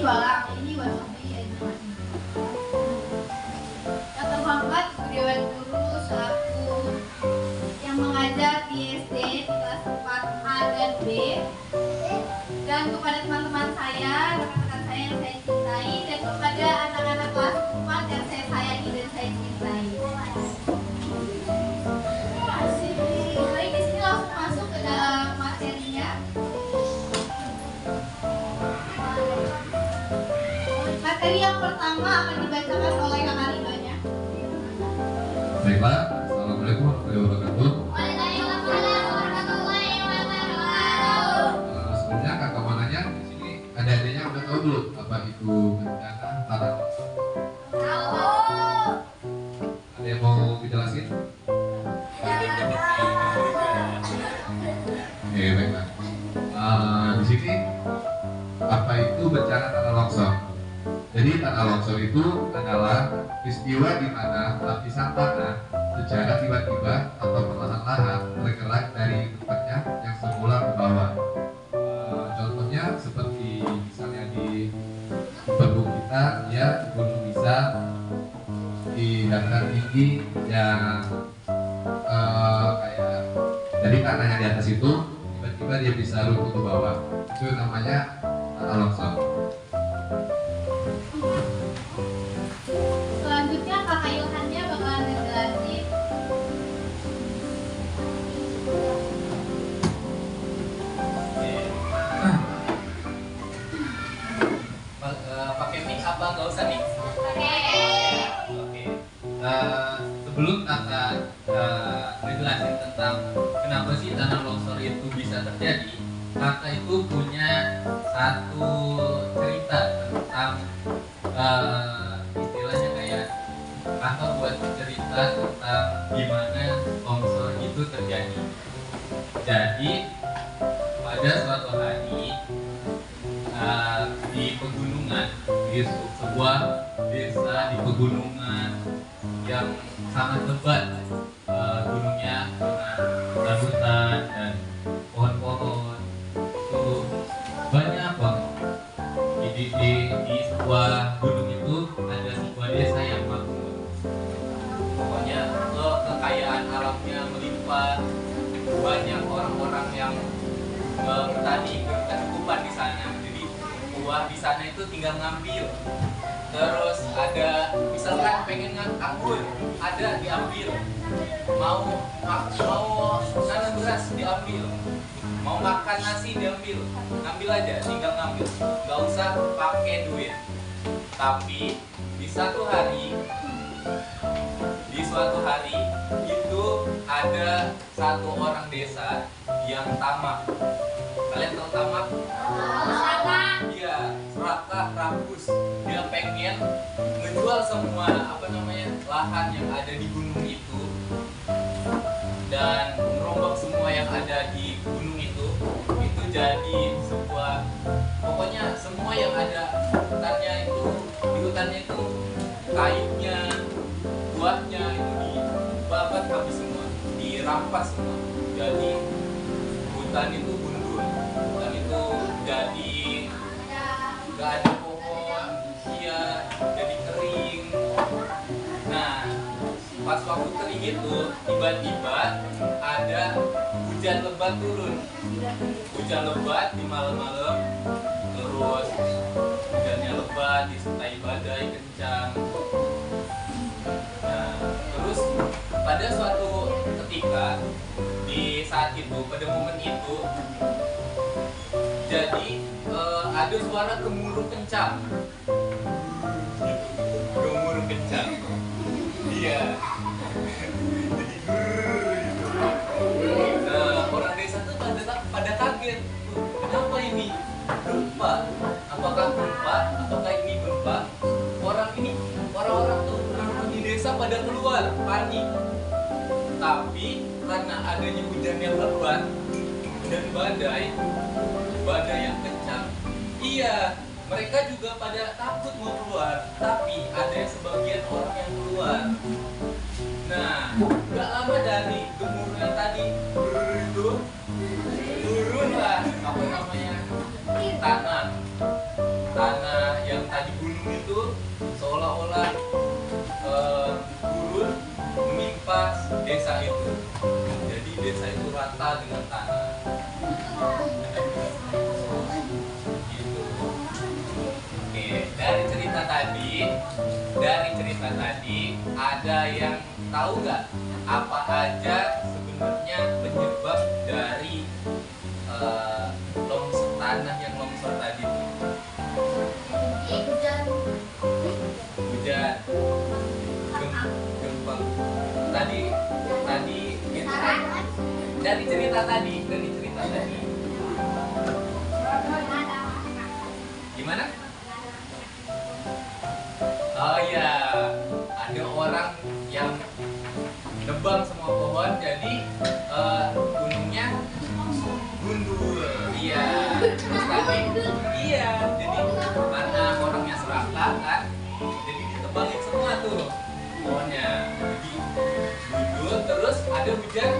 walang ini wasabi ya namanya. Yang terhormat Dewan Guru selaku yang mengajar di SD di kelas 4A dan B, dan kepada teman-teman saya, rekan-rekan saya yang saya cintai, dan kepada anak-anak kelas 4 yang saya sayangi dan saya cintai. Baik, di sini langsung masuk ke dalam materinya. Materi yang pertama akan dibacakan oleh kakak Ridhonya. Baiklah, assalamualaikum warahmatullahi wabarakatuh. Waalaikumsalam warahmatullahi wabarakatuh. Sebenarnya kakak mananya di sini ada adanya udah tahu belum apa itu bencana tanah longsor? Tahu. Ada yang mau dijelasin? Oke, baiklah. Di sini apa itu bencana tanah longsor? Jadi tanah longsor itu adalah peristiwa di mana lapisan tanah secara tiba-tiba atau perlahan-lahan bergerak dari tempatnya yang semula ke bawah. Contohnya seperti misalnya di perbukitan, ya gunung bisa di dataran tinggi yang kayak jadi tanah yang di atas itu tiba-tiba dia bisa runtuh ke bawah. Itu namanya tanah longsor. Selanjutnya kakak Ilhannya bakalan ngejelasin. Pakai mic apa nggak usah mic? Oke. Sebelum kakak ngejelasin tentang kenapa sih tanah longsor itu bisa terjadi, kakak itu punya satu cerita tentang istilahnya kayak kakak buat cerita tentang gimana longsor itu terjadi. Jadi pada suatu hari di pegunungan, di sebuah desa di pegunungan yang sangat lebat, gunungnya dengan hutan dan pohon-pohon itu banyak banget. Di sebuah gunung itu ada sebuah desa yang makmur. Pokoknya kekayaan alamnya melimpah, banyak orang-orang yang bertani berkecukupan di sana. Jadi buah di sana itu tinggal ngambil. Terus ada misalkan pengen anggur, ada diambil. Mau nanam beras diambil. Mau makan nasi diambil. Ngambil aja, tinggal ngambil. Nggak usah pakai duit. Tapi di suatu hari itu ada satu orang desa yang tamak. Kalian tahu tamak? Iya, serakah, rakus. Dia pengen menjual semua lahan yang ada di gunung itu dan merombak semua yang ada di gunung itu jadi sebuah, pokoknya semua yang ada di hutannya itu kayunya, buahnya itu dibabat habis semua, dirampas semua. Jadi hutan itu gundul, hutan itu jadi gak ada pohon, iya, jadi kering. Nah, pas waktu kering itu tiba-tiba ada hujan lebat turun. Hujan lebat di malam-malam, terus hujannya lebat disertai badai kencang. Nah, terus pada suatu ketika di saat itu, pada momen itu, jadi ada suara gemuruh kencang. Gemuruh kencang. Iya. Nah, orang desa tuh pada kaget. Kenapa ini? Gempa? Apakah gempa? Apakah ini gempa? Orang-orang tuh di desa pada keluar, panik. Tapi karena adanya hujan yang lebat dan badai yang kencang, iya, mereka juga pada takut mau keluar. Tapi ada sebagian orang yang keluar. Nah, gak lama dari gemuruh yang tadi itu turunlah tanah desa itu. Jadi desa itu rata dengan tanah. Gitu. Oke, dari cerita tadi ada yang tahu nggak apa aja sebenarnya penyebab dari longsor tanah yang longsor tadi itu? Hujan, gempa. Tadi itu kan dari cerita tadi. Gimana? Oh ya, ada orang yang nebang semua pohon, jadi gunungnya gundul. Iya, terus tadi, iya, jadi karena orangnya serakah kan, jadi ditebangin semua tuh pohonnya. Jadi gundul, terus ada hujan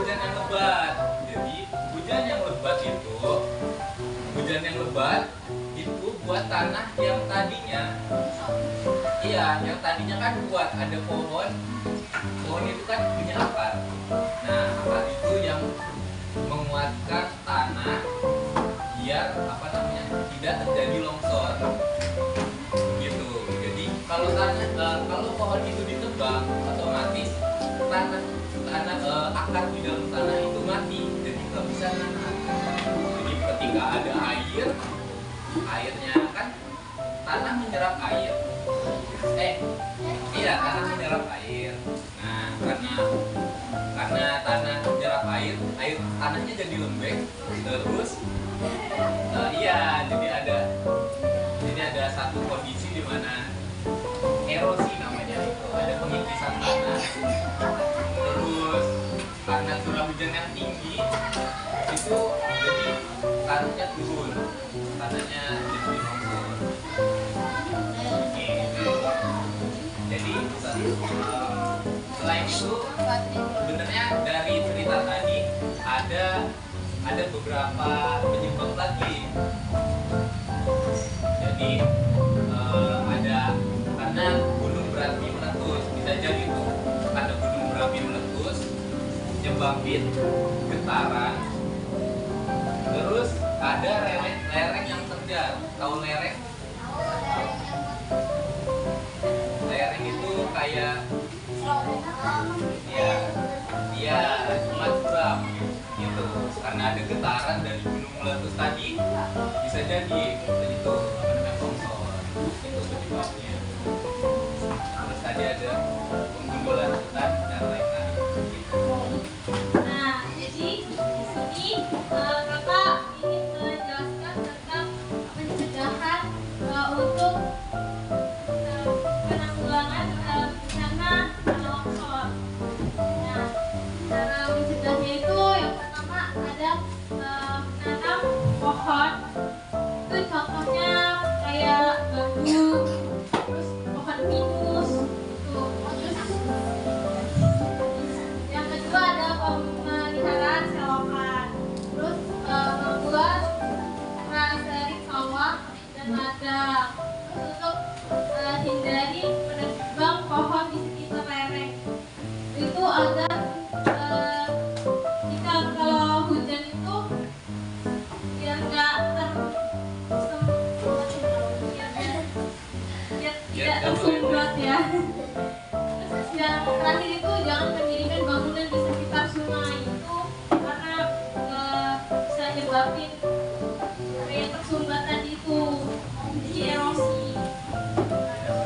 yang lebat. Jadi hujan yang lebat itu buat tanah yang tadinya kan kuat, ada pohon itu kan punya akar. Nah, akar itu yang menguatkan tanah biar tidak terjadi longsor gitu. Jadi kalau pohon itu ditebang, otomatis akar di dalam tanah itu mati, jadi nggak bisa nahan. Jadi ketika ada airnya kan tanah menyerap air. Tanah menyerap air. Nah, karena tanah menyerap air tanahnya jadi lembek. Terus jadi ada satu kondisi di mana erosi namanya itu, ada pengikisan tanah. Terus karena curah hujan yang tinggi itu jadi tanahnya turun, tanahnya jadi longsor. Jadi selain itu sebenarnya dari cerita tadi ada beberapa penyebab lagi. Jadi ada karena gunung berapi meletus, bisa jadi tuh karena gunung berapi meletus nyebabin getaran. Terus ada lereng yang terjal. Tahu lereng? Lereng itu kayak cuma curam gitu. Karena ada getaran dari gunung meletus tadi, bisa jadi itu longsor. Itu penyebabnya. Terus tadi ada penggundulan hutan dan lain-lain. Gitu. Nah, jadi di sini kakak ingin menjelaskan tentang pencegahan untuk penanggulangan bencana longsor. Nah, cara mencegahnya itu yang pertama ada menanam pohon. Itu contohnya kayak bambu, terus pohon pinus, yang kedua ada pemeliharaan selokan, terus membuat nursery sawah dan ladang, terus untuk hindari menebang pohon di sekitar lereng. Itu agar jika kalau hujan itu biar nggak tidak tersumbat ya. Terus yang terakhir itu jangan mendirikan bangunan di sekitar sungai, itu karena bisa nyebabin kayak tersumbat tadi itu, jadi erosi.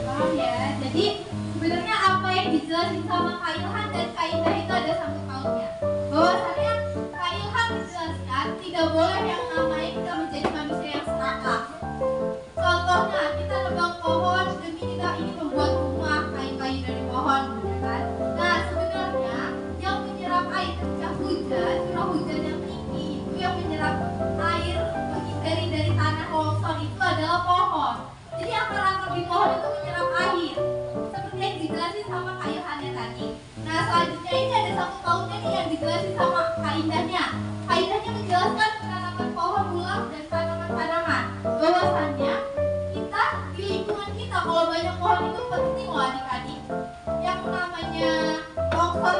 Paham ya? Jadi sebenarnya apa yang dijelasin sama Kak Ilhan dan Kak Indah itu ada sangkut pautnya. Bahwasannya Kak Ilhan menjelaskan tidak boleh yang namanya kita menjadi manusia yang serakah. Contohnya kita nebang pohon demi kita ini membuat rumah kayu-kayu dari pohon, benar kan? Nah, sebenarnya yang menyerap air ketika hujan, curah hujan yang tinggi itu yang menyerap air dari tanah longsor itu adalah pohon. Jadi akar-akar di pohon itu menyerap air, seperti yang dijelasin sama Kak Yohana tadi. Nah, selanjutnya ini ada sangkut pautnya nih yang dijelasin sama Kak Indahnya. Kak Indahnya menjelaskan penanaman pohon ulang dan tanaman-tanaman. Bahwasannya kita di lingkungan kita kalau banyak pohon itu penting loh adik-adik. Yang namanya longsor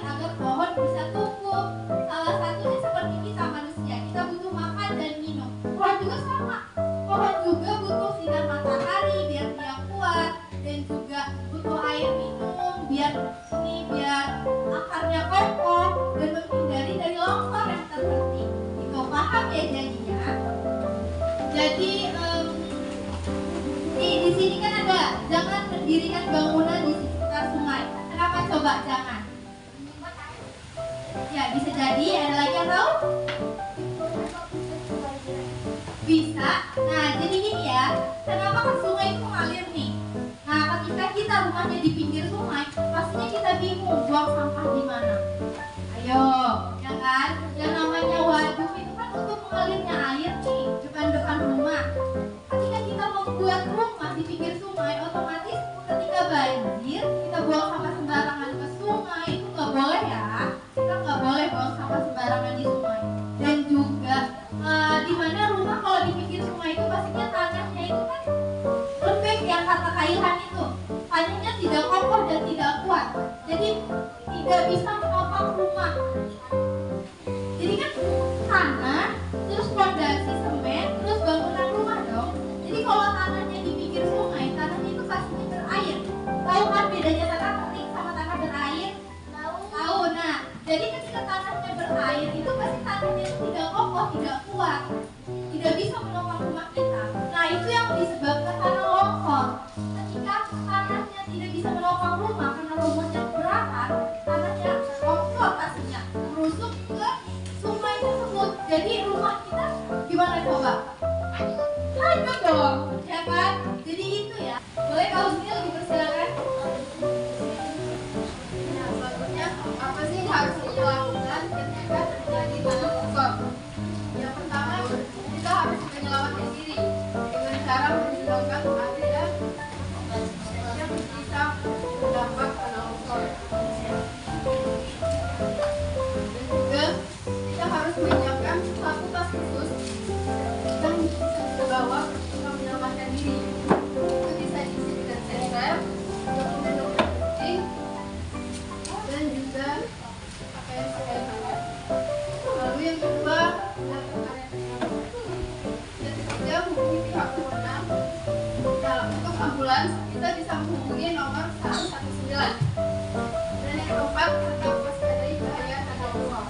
agar pohon bisa tumbuh. Salah satunya seperti kita manusia, kita butuh makan dan minum. Pohon juga sama. Pohon juga butuh sinar matahari biar dia kuat, dan juga butuh air minum biar akarnya kokoh dan menghindari dari longsor yang terjadi. Itu paham ya jadinya? Jadi di sini kan ada jangan mendirikan bangunan di sekitar sungai. Kenapa coba jangan? Ya bisa jadi. Ada lagi yang tahu? Bisa. Nah jadi gini ya. Kenapa kan sungai itu mengalir nih? Nah ketika kita rumahnya di pinggir sungai, pastinya kita bingung buang sampah di mana. Ayo, ya kan? Yang namanya waduk itu kan untuk mengalirnya air nih depan rumah. Ketika kita membuat rumah di pinggir sungai, otomatis ketika banjir kita buang sampah sembarangan ke sungai itu nggak boleh ya. Kita nggak boleh buang sampah sembarangan di sungai. Dan juga di mana rumah kalau di pinggir sungai itu pastinya tanahnya itu kan lembek yang kata kaihan itu. Tanahnya tidak kokoh dan tidak kuat. Jadi tidak bisa menopang rumah. Jadi kan tanah, terus fondasi semen, terus bangunan rumah dong. Jadi kalau tanahnya di pinggir sungai, tanahnya itu pastinya berair. Tahu kan bedanya tanah kering sama tanah berair? Tahu. Nah, jadi ketika tanahnya berair itu pasti tanahnya itu tidak kokoh, tidak kuat, tidak bisa menopang rumah kita. Nah, itu yang disebabkan tanah longsor. Ketika tanahnya tidak bisa menopang rumah karena rumahnya berat, tanahnya longsor pastinya merusuk ke sungai tersebut. Jadi rumah kita gimana coba? Hancur dong, ya kan? Jadi itu ya. Boleh kalau sini lebih persilakan. Nah, selanjutnya apa sih yang harus kita lakukan ketika terjadi tanah longsor? Yang pertama, kita harus menyelamatkan diri dengan cara menghilangkan area yang bisa terdampak tanah longsor. Dan juga kita harus menyiapkan satu tas khusus yang bisa kita bawa untuk menyelamatkan diri. Itu bisa diisi dengan senter, dokumen-dokumen penting, dan juga pakaian hangat. Lalu yang kedua, dan ketiga hubungi pihak berwenang. Nah, untuk ambulans kita bisa menghubungi nomor 119. Dan yang keempat, tetap waspadai bahaya tanah longsor.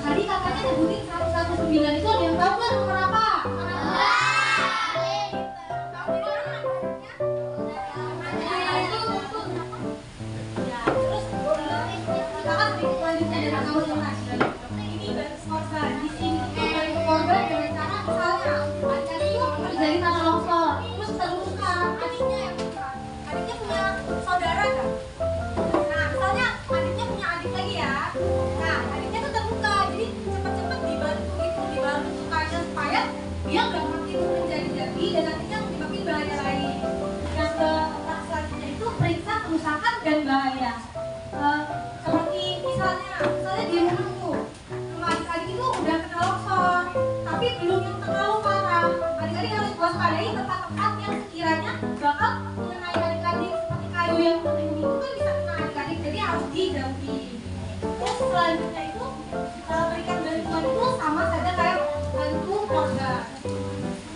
Tadi kakaknya nyebutin 119 itu ada yang tahu kan nomor apa? Ini garis korban di sini garis korban dengan cara misalnya terjadi tanah longsor terus terluka adiknya yang buka. Adiknya punya saudara kan? Nah misalnya adiknya punya adik lagi ya. Nah adiknya tuh terluka jadi cepet-cepet dibantu lukanya supaya dia nggak makin menjadi-jadi dan nantinya menyebabkan bahaya lain. Yang selanjutnya itu periksa kerusakan dan bahaya. Seperti misalnya di rumah tuh rumah adik-adik itu udah kena longsor tapi belum yang terlalu parah. Adik-adik harus waspadai tempat-tempat yang sekiranya bakal mengenai adik-adik seperti kayu yang penting itu kan bisa kena adik-adik, jadi harus dijauhi. Terus selanjutnya itu berikan bantuan itu sama saja kayak bantu keluarga.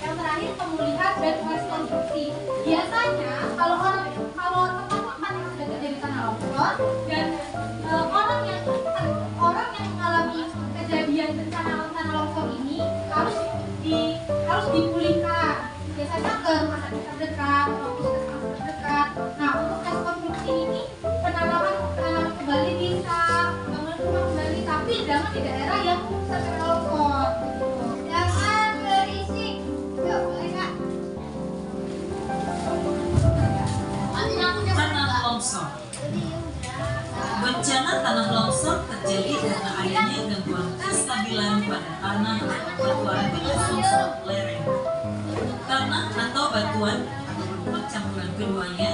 Yang terakhir pemulihan dan rekonstruksi. Biasanya kalau tempat-tempat yang sudah terjadi tanah longsor dan orang yang mengalami kejadian bencana tanah longsor ini harus dipulihkan. Biasanya ke rumah sakit terdekat atau puskesmas terdekat. Nah untuk rekonstruksi ini penanaman kembali bisa bangun rumah kembali, tapi jangan di daerah yang terkena longsor. Jangan berisik. Yuk boleh kak? Tanah longsor. Bencana tanah longsor terjadi karena adanya gangguan kestabilan pada tanah atau batuan bersusun lereng. Tanah atau batuan atau berupa campuran keduanya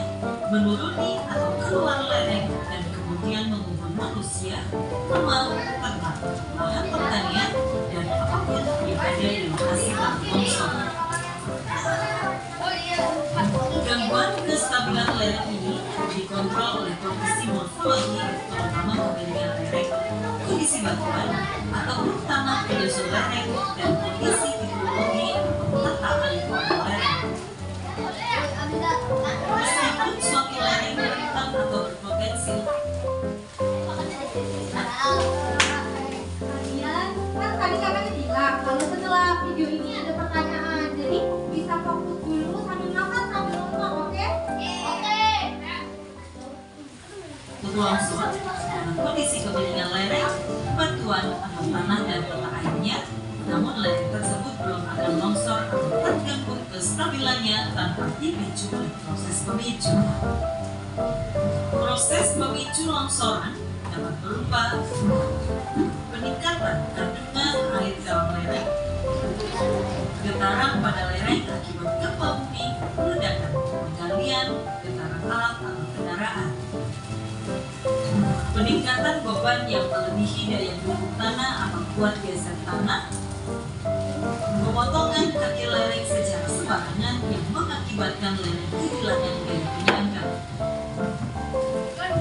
menuruni atau keluar lereng dan kemudian mengubur manusia, rumah, ternak, lahan pertanian, dan apapun yang ada di lokasi tanah longsor. Gangguan kestabilan lereng ini dikontrol oleh morfologi terutama keberadaan lereng, kondisi batuan atau grup tanah penyusul lereng, dan kondisi hidrologi atau tata alur lereng. Meskipun suatu lereng bentang atau berpotensi kan tadi kakaknya bilang kalau setelah video ini ada pertanyaan, jadi bisa fokus dulu sambil makan sambil nonton, oke? Oke. longsor dalam kondisi kemiringan lereng, batuan atau tanah dan tata airnya, namun lereng tersebut belum akan longsor atau terganggu kestabilannya tanpa dipicu oleh proses pemicu. Proses pemicu longsoran dapat berupa peningkatan kandungan air dalam lereng, getaran pada lereng akibat gempa bumi, ledakan, penggalian, getaran alam atau kendaraan, peningkatan beban yang melebihi daya dukung tanah atau kuat geser tanah, pemotongan kaki lereng secara sembarangan yang mengakibatkan lereng kehilangan daya penyangga.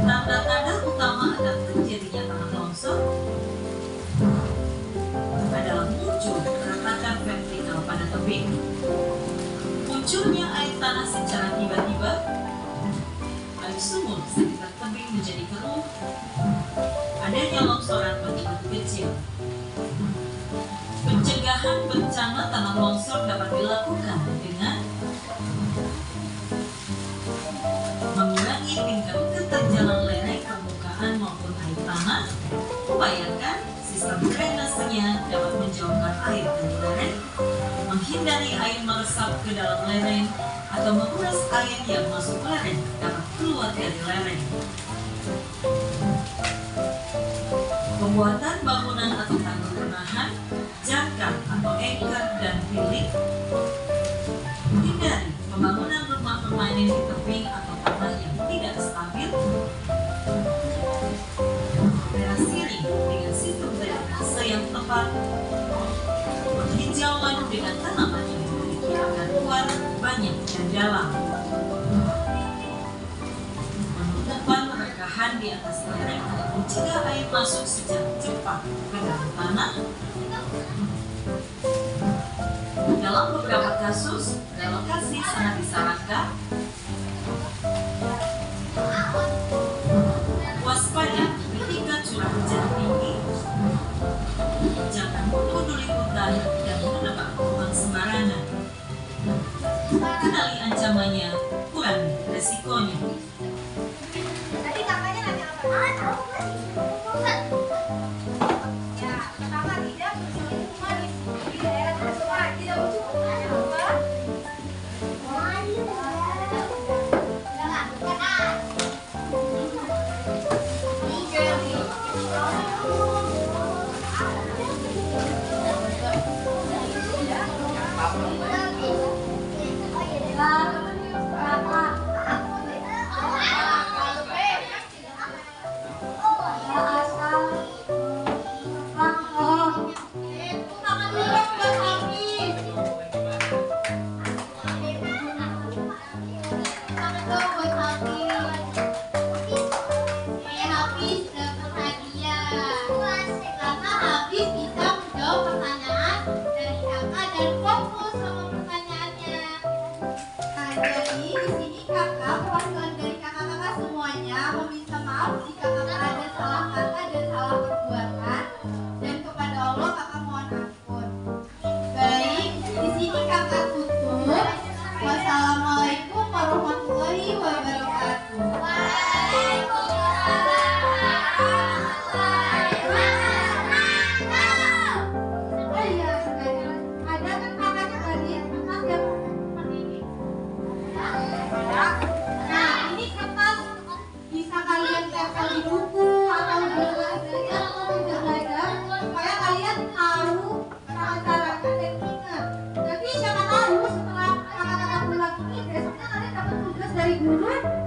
Tanda-tanda utama akan terjadinya tanah longsor adalah muncul keretakan vertikal pada tebing, munculnya air tanah secara tiba-tiba, air sumur sekitar tebing menjadi keruh, adanya longsoran batu-batu kecil. Pencegahan bencana tanah longsor dapat dilakukan dengan mengurangi tingkat keterjalan lereng, permukaan maupun air tanah, upayakan sistem drainasenya dapat menjauhkan air dari lereng, menghindari air meresap ke dalam lereng, atau menguras air yang masuk lereng dapat keluar dari lereng. Pembuatan bangunan atau tanggul penahan, jangkar atau anchor dan piling. Hindari pembangunan rumah permanen di tebing atau tanah yang tidak stabil. Berasiring dengan sistem drainase yang tepat. Penghijauan dengan tanaman yang memiliki akar kuat, banyak dan dalam. Penutupan rekahan di atas lereng untuk mencegah air masuk secara cepat ke dalam tanah. Dalam beberapa kasus, relokasi sangat disarankan. Waspada ketika curah hujan tinggi. Jangan menuduh liputan dan menebak pohon sembarangan. Kenali ancamannya, kurangi resikonya. Tadi kakaknya nanya apa? Ya, pertama tidak berselingkuhan di daerah tersebar. Tidak berselingkuhan apa? Wassalamualaikum warahmatullahi wabarakatuh. Oh iya, ada kan kakaknya tadi kertas yang seperti ini. Nah, ini kertas bisa kalian tempel di buku atau di belajar atau tidak belajar supaya kalian tahu cara-caranya dan ingat. Tapi siapa tahu setelah kakak-kakak pulang ini besoknya kalian dapat tugas dari guru